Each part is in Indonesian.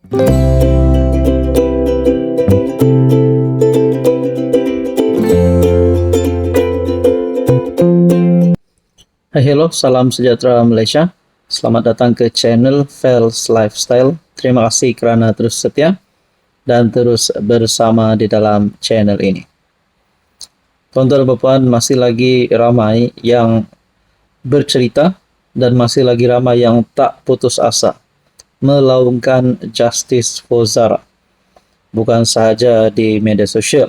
Hai, hello, salam sejahtera Malaysia. Selamat datang ke channel Fels Lifestyle. Terima kasih kerana terus setia dan terus bersama di dalam channel ini. Tuan-tuan dan puan, masih lagi ramai yang bercerita dan masih lagi ramai yang tak putus asa melaungkan Justice for Zara. Bukan sahaja di media sosial,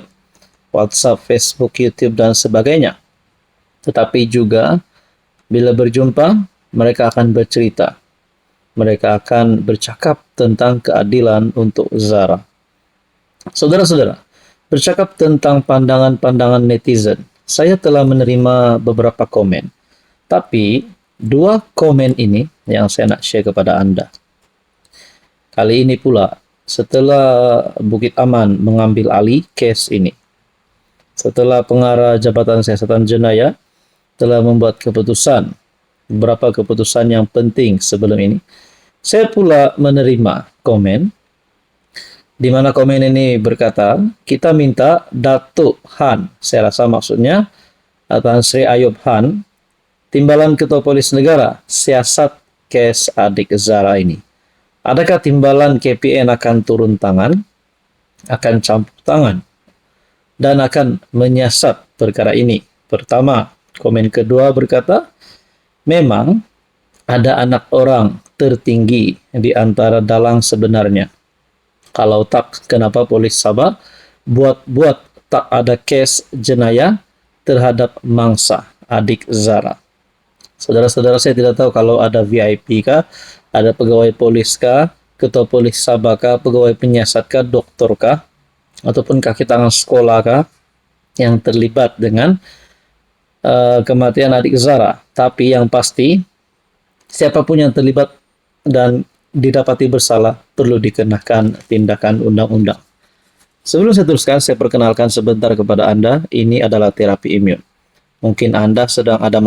WhatsApp, Facebook, YouTube dan sebagainya, tetapi juga bila berjumpa, mereka akan bercerita. Mereka akan bercakap tentang keadilan untuk Zara. Saudara-saudara, bercakap tentang pandangan-pandangan netizen, saya telah menerima beberapa komen. Tapi, dua komen ini yang saya nak share kepada anda. Kali ini pula, setelah Bukit Aman mengambil alih kes ini, setelah pengarah Jabatan Siasatan Jenayah telah membuat keputusan, beberapa keputusan yang penting sebelum ini, saya pula menerima komen di mana komen ini berkata, kita minta Datuk Han, saya rasa maksudnya Tan Sri Ayub Han, Timbalan Ketua Polis Negara, siasat kes adik Zara ini. Adakah Timbalan KPN akan turun tangan, akan campur tangan, dan akan menyiasat perkara ini? Pertama, komen kedua berkata, memang ada anak orang tertinggi di antara dalang sebenarnya. Kalau tak, kenapa polis Sabah buat tak ada kes jenayah terhadap mangsa adik Zara? Saudara-saudara, saya tidak tahu kalau ada VIP kah, ada pegawai polis kah, ketua polis Sabah kah, pegawai penyiasat kah, doktor kah, ataupun kaki tangan sekolah kah yang terlibat dengan kematian adik Zara. Tapi yang pasti, siapapun yang terlibat dan didapati bersalah perlu dikenakan tindakan undang-undang. Sebelum saya teruskan, saya perkenalkan sebentar kepada anda, ini adalah terapi imun. Mungkin anda sedang ada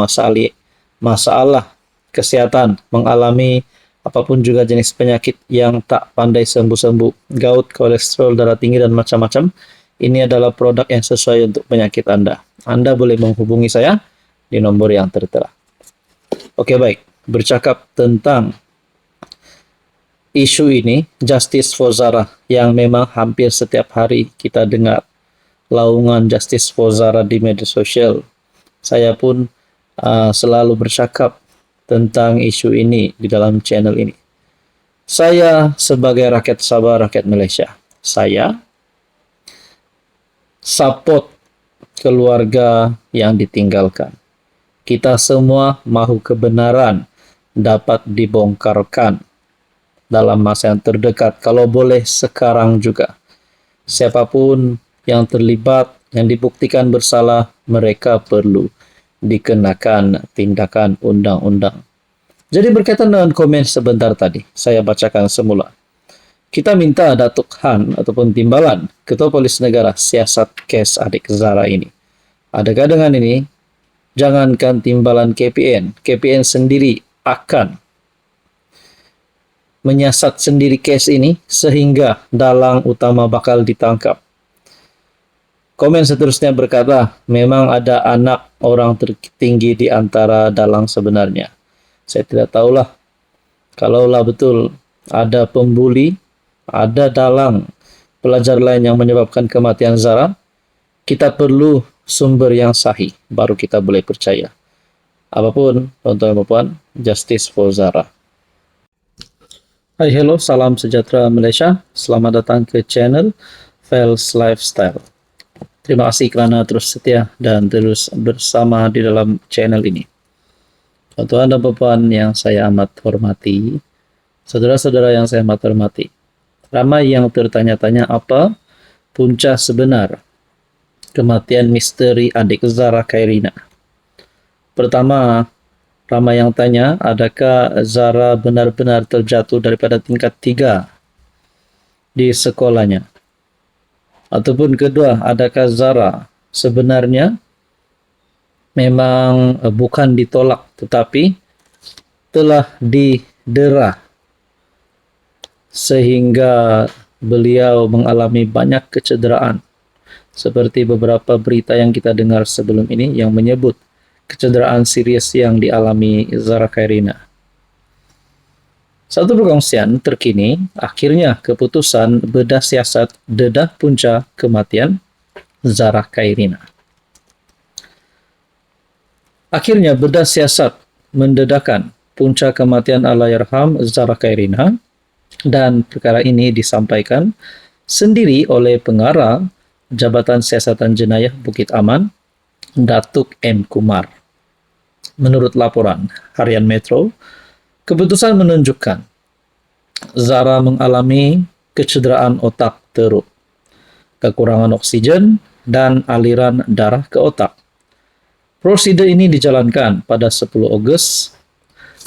masalah kesehatan, mengalami apapun juga jenis penyakit yang tak pandai sembuh-sembuh, gout, kolesterol, darah tinggi, dan macam-macam. Ini adalah produk yang sesuai untuk penyakit anda. Anda boleh menghubungi saya di nomor yang tertera. Oke, baik. Bercakap tentang isu ini, Justice for Zara, yang memang hampir setiap hari kita dengar laungan Justice for Zara di media sosial. Saya pun selalu bercakap tentang isu ini di dalam channel ini. Saya sebagai rakyat Sabah, rakyat Malaysia, saya support keluarga yang ditinggalkan. Kita semua mahu kebenaran dapat dibongkarkan dalam masa yang terdekat, kalau boleh sekarang juga. Siapapun yang terlibat, yang dibuktikan bersalah, mereka perlu dikenakan tindakan undang-undang. Jadi berkaitan dengan komen sebentar tadi, saya bacakan semula. Kita minta Datuk Han ataupun Timbalan Ketua Polis Negara siasat kes adik Zara ini. Adakah dengan ini, jangankan Timbalan KPN sendiri akan menyiasat sendiri kes ini sehingga dalang utama bakal ditangkap. Komen seterusnya berkata, memang ada anak orang tertinggi di antara dalang sebenarnya. Saya tidak tahulah, kalaulah betul ada pembuli, ada dalang pelajar lain yang menyebabkan kematian Zara, kita perlu sumber yang sahih, baru kita boleh percaya. Apapun, tuan-tuan dan puan, Justice for Zara. Hai, hello, salam sejahtera Malaysia. Selamat datang ke channel Fels Lifestyle. Terima kasih kerana terus setia dan terus bersama di dalam channel ini. Tuan-tuan dan puan yang saya amat hormati, saudara-saudara yang saya amat hormati, ramai yang tertanya-tanya apa punca sebenar kematian misteri adik Zara Khairina. Pertama, ramai yang tanya, adakah Zara benar-benar terjatuh daripada tingkat 3 di sekolahnya? Ataupun kedua, adakah Zara sebenarnya memang bukan ditolak tetapi telah didera sehingga beliau mengalami banyak kecederaan. Seperti beberapa berita yang kita dengar sebelum ini yang menyebut kecederaan serius yang dialami Zara Khairina. Satu perkongsian terkini, akhirnya keputusan bedah siasat dedah punca kematian Zara Khairina. Akhirnya bedah siasat mendedahkan punca kematian Allahyarham Zara Khairina, dan perkara ini disampaikan sendiri oleh pengarah Jabatan Siasatan Jenayah Bukit Aman, Datuk M. Kumar. Menurut laporan Harian Metro, keputusan menunjukkan Zara mengalami kecederaan otak teruk, kekurangan oksigen, dan aliran darah ke otak. Prosedur ini dijalankan pada 10 Ogos,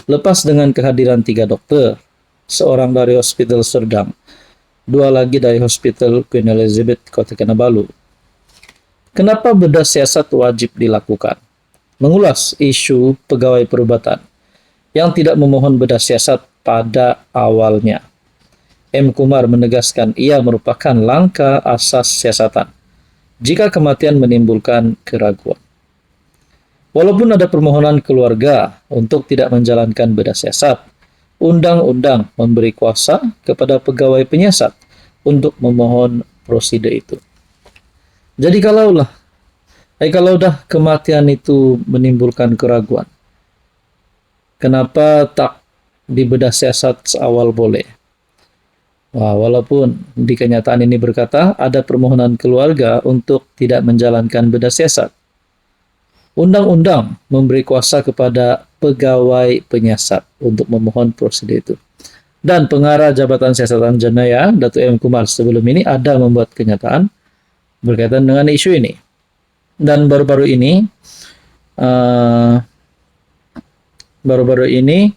lepas dengan kehadiran 3 dokter, seorang dari Hospital Serdang, 2 lagi dari Hospital Queen Elizabeth, Kota Kinabalu. Kenapa bedah siasat wajib dilakukan? Mengulas isu pegawai perubatan yang tidak memohon bedah siasat pada awalnya. M. Kumar menegaskan ia merupakan langkah asas siasatan jika kematian menimbulkan keraguan. Walaupun ada permohonan keluarga untuk tidak menjalankan bedah siasat, undang-undang memberi kuasa kepada pegawai penyiasat untuk memohon prosedur itu. Jadi kalau dah kematian itu menimbulkan keraguan, kenapa tak dibedah siasat seawal boleh? Walaupun di kenyataan ini berkata ada permohonan keluarga untuk tidak menjalankan bedah siasat, undang-undang memberi kuasa kepada pegawai penyiasat untuk memohon prosedur itu. Dan pengarah Jabatan Siasatan Jenayah, Datuk M. Kumar sebelum ini ada membuat kenyataan berkaitan dengan isu ini. Dan baru-baru ini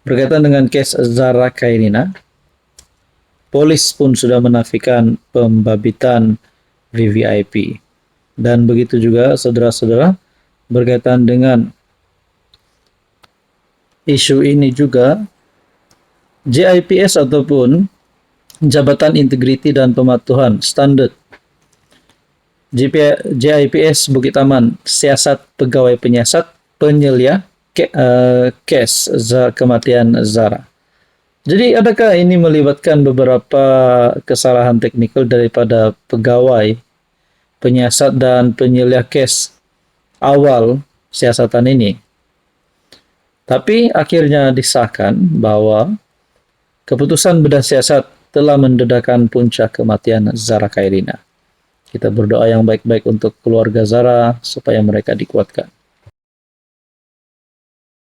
berkaitan dengan kes Zara Khairina, polis pun sudah menafikan pembabitan VVIP. Dan begitu juga saudara-saudara, berkaitan dengan isu ini juga, JIPS ataupun Jabatan Integriti dan Pematuhan Standard JIPS Bukit Aman siasat pegawai penyiasat penyelia kes kematian Zara. Jadi adakah ini melibatkan beberapa kesalahan teknikal daripada pegawai penyiasat dan penyelia kes awal siasatan ini? Tapi akhirnya disahkan bahwa keputusan bedah siasat telah mendedahkan punca kematian Zara Khairina. Kita berdoa yang baik-baik untuk keluarga Zara supaya mereka dikuatkan.